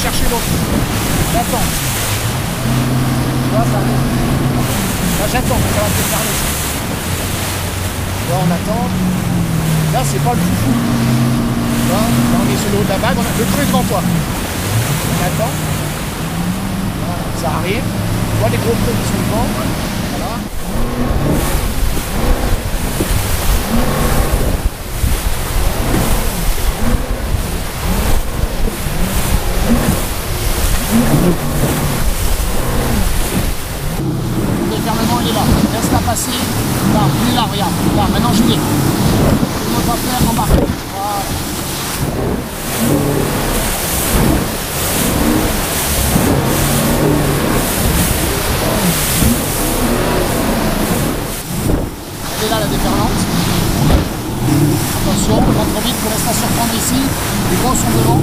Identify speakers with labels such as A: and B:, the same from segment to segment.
A: chercher l'autre. J'attends. Tu vois, ça arrive. Là, j'attends, ça va peut-être fermer. Là, on attend. Là, c'est pas le foufou. Là, on est sur le haut de la vague. Le trou est devant toi. On attend. Voilà, ça arrive. Tu vois les gros pneus qui sont devant. Voilà. Le déferlement, il est là. Laisse-la passer. Là, il est là, regarde. Là, maintenant je l'ai. On va faire embarquer. Voilà. Elle est là, la déferlante. Attention, on va trop vite, pour laisser la surprendre ici. Les gros sont devant.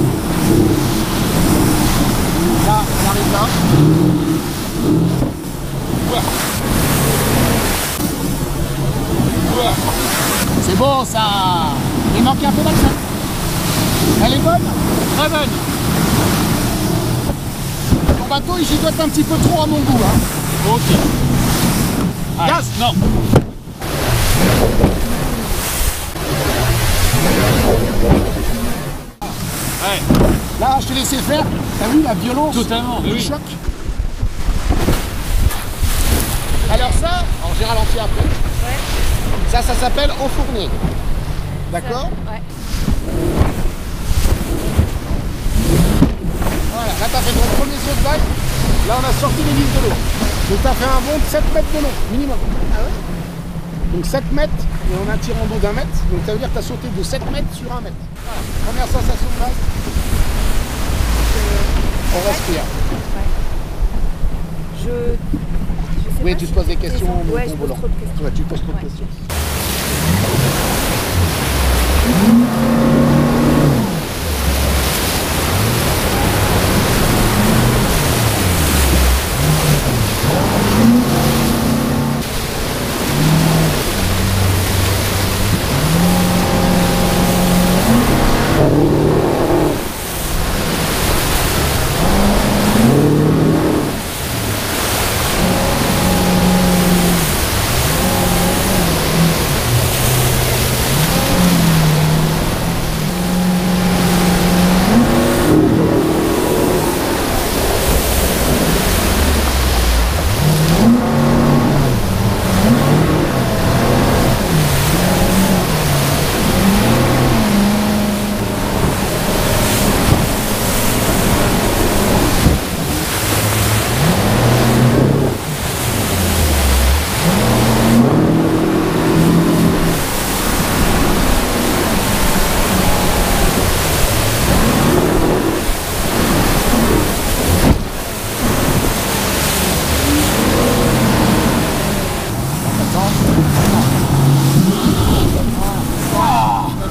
A: Là, on arrive là. Ouais. Ouais. C'est beau ça. Il manque un peu d'accent. Elle est bonne? Très bonne. Ton bateau il gigote un petit peu trop à mon goût. Hein. Ok. Allez. Gaz. Non. Ouais. Là, je te laissais faire. T'as vu la violence?
B: Totalement,
A: du
B: oui.
A: choc. Alors ça, j'ai ralenti un peu.
C: Ouais.
A: Ça s'appelle enfourner. D'accord?
C: Ouais.
A: Voilà, là t'as fait ton premier saut de vague. Là on a sorti les lignes de l'eau. Donc t'as fait un bond de 7 mètres de long, minimum.
C: Ah ouais?
A: Donc 7 mètres, et on a un tirant d'eau d'1 mètre. Donc ça veut dire que t'as sauté de 7 mètres sur 1 mètre. Voilà. Première sensation de vague. On respire.
C: Ouais. Je sais
A: Oui,
C: pas
A: tu
C: si
A: te poses des questions
C: ça.
A: au
C: Ouais, je
A: ton
C: pose
A: volant.
C: trop de questions.
A: Ouais, tu poses trop de
C: Ouais.
A: questions.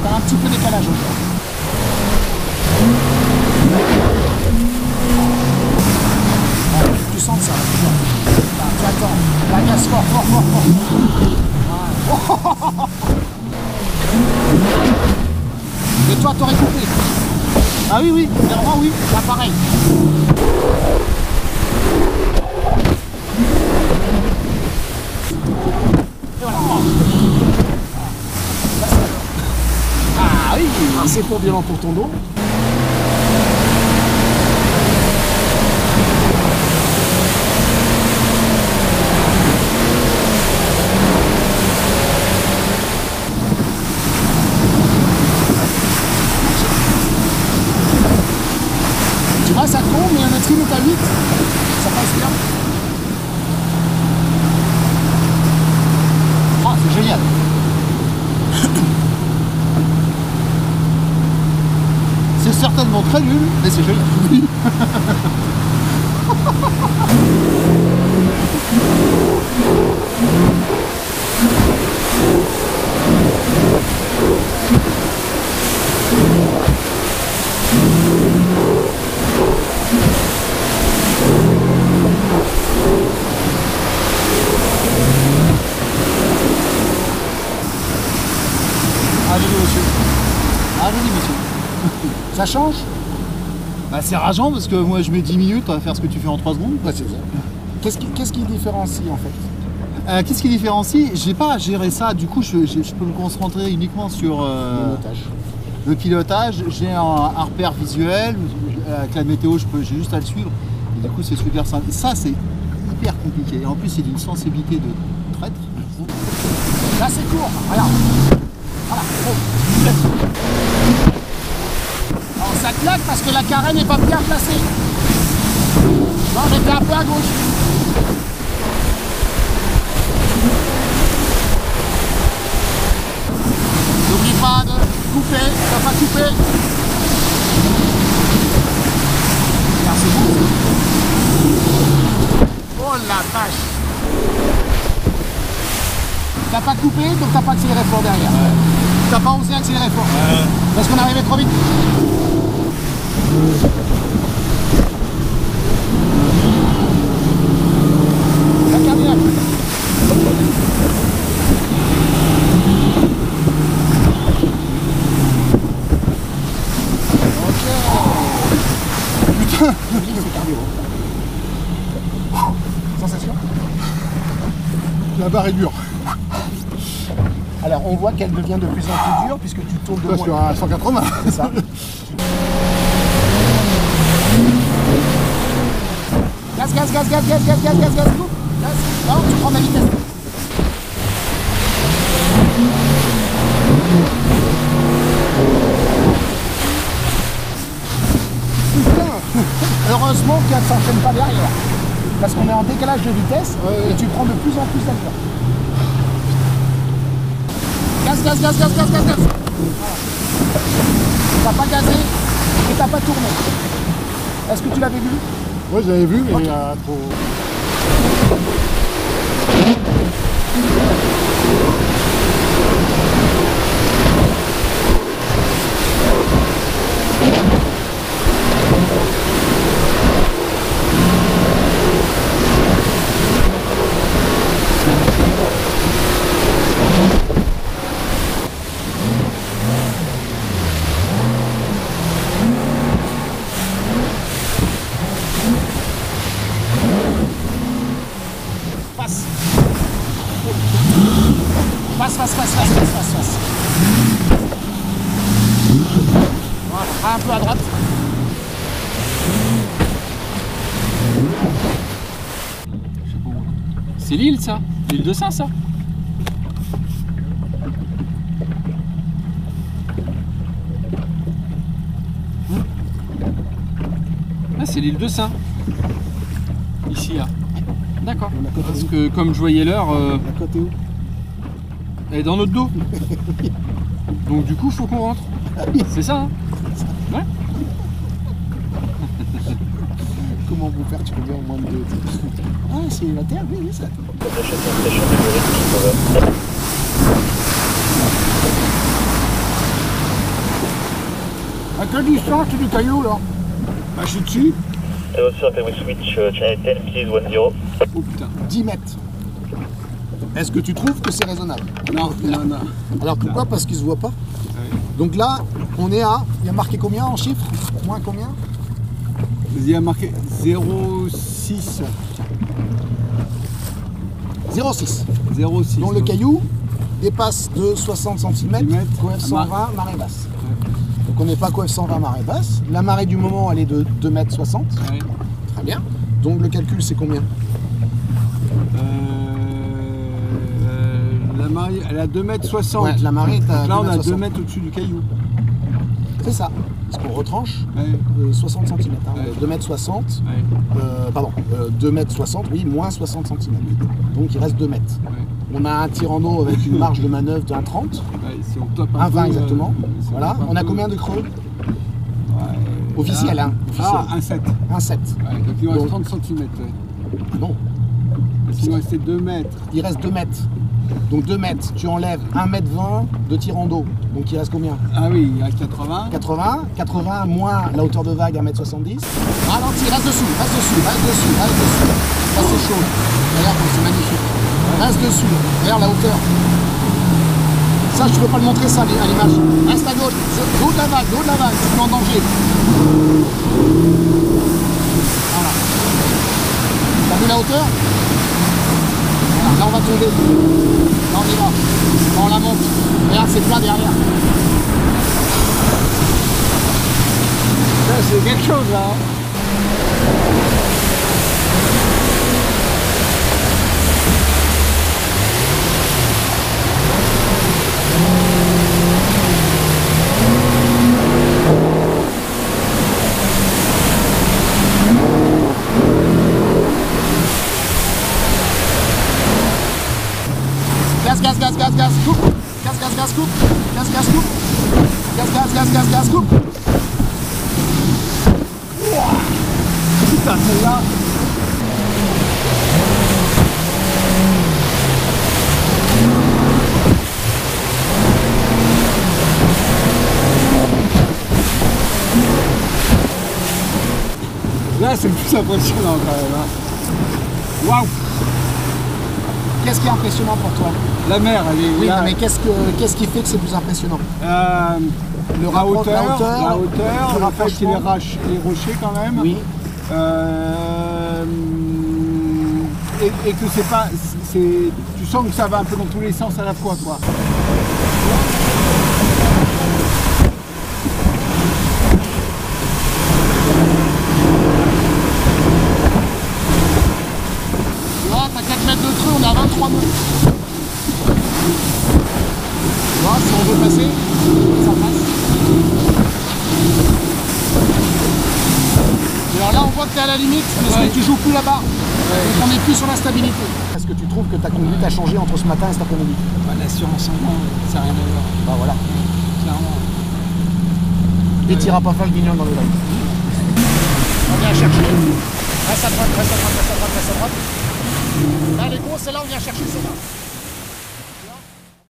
A: T'as un petit peu décalage encore. Ouais, tu sens ça. Là, tu attends. La gaz fort, fort, fort, fort. Voilà. Et toi, t'aurais coupé. Ah oui, oui. Clairement, oui. Là, pareil. Et voilà. Ah oui, c'est trop violent pour ton dos. Tu vois, ça tombe, mais notre île est à 8. Ça passe bien. Ah, c'est génial. C'est certainement très nul, mais c'est génial. Oui. Ah, joli monsieur. Ah, joli monsieur. Ça change?
B: Bah, c'est rageant parce que moi je mets 10 minutes à faire ce que tu fais en 3 secondes.
A: Ouais, c'est ça. Qu'est-ce qui différencie en fait?
B: Qu'est-ce qui différencie? J'ai pas à gérer ça, du coup je peux me concentrer uniquement sur le pilotage. J'ai un repère visuel, avec la météo j'ai juste à le suivre. Et du coup c'est super simple. Et ça c'est hyper compliqué. Et en plus c'est d'une sensibilité de traître.
A: Là c'est court, regarde. Voilà, alors ça claque parce que la carène n'est pas bien placée. Non, j'étais un peu à gauche. N'oublie pas de couper, tu vas pas couper. Regarde, c'est beau. Oh la vache. T'as pas coupé, donc t'as pas accéléré fort derrière. Ouais. T'as pas osé accélérer fort. Ouais. Parce qu'on arrivait trop vite. La cardiaque. Ok. Putain. C'est cardio. Sensation?
B: La barre est dure.
A: Alors on voit qu'elle devient de plus en plus dure puisque tu tournes de moins.
B: Sur un 180.
A: C'est ça. Gaz, gaz, gaz, gaz, gaz, gaz, gaz, gaz, gaz, tout. Gaz. Non, tu prends la vitesse. Putain. Heureusement qu'elle ne s'enchaîne pas derrière. Parce qu'on est en décalage de vitesse et tu prends de plus en plus d'allure. Gaz, gaz, gaz, gaz, gaz, gaz, gaz. T'as pas gazé et t'as pas tourné. Est-ce que tu l'avais vu?
B: Ouais, j'avais vu, mais
A: okay.
B: trop.
A: Passe. Voilà, un peu à droite.
D: C'est l'île ça? L'île de Saint ça? Ah c'est l'île de Saint. Ici là. D'accord. Parce que comme je voyais l'heure,
A: La côte est où?
D: elle est dans notre dos. Donc du coup faut qu'on rentre. C'est ça hein? Ouais.
A: Comment vous faire tu reviens au moins de 2? Ah c'est la terre, oui, ça. À quelle distance tu du caillou là? Bah je suis dessus.
E: Can we switch channel 10 please 10?
D: Oh putain.
A: 10 mètres. Est-ce que tu trouves que c'est raisonnable?
D: Non.
A: Alors pourquoi? Parce qu'ils se voient pas.
D: Ouais.
A: Donc là, on est à... Il y a marqué combien en chiffres? Moins combien?
D: Il y a marqué 0,6.
A: 0,6.
D: 0,6.
A: Donc le caillou dépasse de 60 cm, coef 120, marée basse.
D: Ouais.
A: Donc on n'est pas coef 120, marée basse. La marée du moment, elle est de 2,60 m.
D: Ouais.
A: Très bien. Donc le calcul, c'est combien?
D: La marée, elle a 2,60 m.
A: Ouais, la marée est à
D: là, on a
A: 2,60
D: 2
A: m.
D: mètres au-dessus du caillou.
A: C'est ça. Parce qu'on retranche
D: Ouais.
A: 60 cm. Hein,
D: Ouais.
A: 2,60 m.
D: Ouais.
A: Pardon, 2,60 m, oui, moins 60 cm. Donc il reste 2 mètres.
D: Ouais.
A: On a un tirando avec une marge de manœuvre de 1,30 m.
D: Ouais, si on top
A: 1,20
D: peu,
A: exactement.
D: si
A: Voilà.
D: top
A: On a
D: peu,
A: combien de creux?
D: Ouais.
A: Officiel, hein. Officiel.
D: Ah, 1,7.
A: 1,7.
D: Ouais, donc il nous reste
A: Donc-
D: 30 cm. Ouais.
A: Ah non,
D: Parce qu'il nous restait 2 mètres.
A: il reste 2 mètres. Donc 2 mètres, tu enlèves 1,20 m de tirando. Donc il reste combien?
D: Ah oui, il reste 80.
A: 80 moins la hauteur de vague 1,70 m. Ralentis, reste dessus. Là c'est chaud. Regarde, c'est magnifique. Reste dessus. Regarde la hauteur. Ça, je ne peux pas le montrer ça à l'image. Reste à gauche. De haut de la vague, tu es en danger. hauteur. Voilà, là on va tomber. Là on y va. Là on la monte. Regarde, c'est plat derrière.
B: Ça, c'est quelque chose là. Hein.
A: Gaz, coupe. Gaz, coupe. Gaz, coupe. Gaz, coupe.
B: Wow. Putain, celle-là. Là, c'est le plus impressionnant quand même. Hein. Waouh!
A: Qu'est-ce qui est impressionnant pour toi?
B: La mer, elle est.
A: Oui,
B: là,
A: non, mais qu'est-ce qui fait que c'est plus impressionnant?
B: La hauteur, le fait qu'il est les rochers quand même.
A: Oui.
B: Et que c'est pas. Tu sens que ça va un peu dans tous les sens à la fois, quoi.
A: Là, t'as 4 mètres de creux, on est à 23 nœuds. Tu vois, si on veut passer, ça passe. Et alors là, on voit que tu es à la limite, parce que tu joues plus là-bas. Donc on n'est plus sur la stabilité. Est-ce que tu trouves que ta conduite a changé entre ce matin et cet après-midi?
B: Bah, l'assurance en main, ça n'a rien à voir.
A: Bah voilà.
B: Clairement.
A: Et t'iras pas faire le guignol dans les lives. On vient chercher. Reste à droite. Là, les gros, c'est là, on vient chercher, c'est là.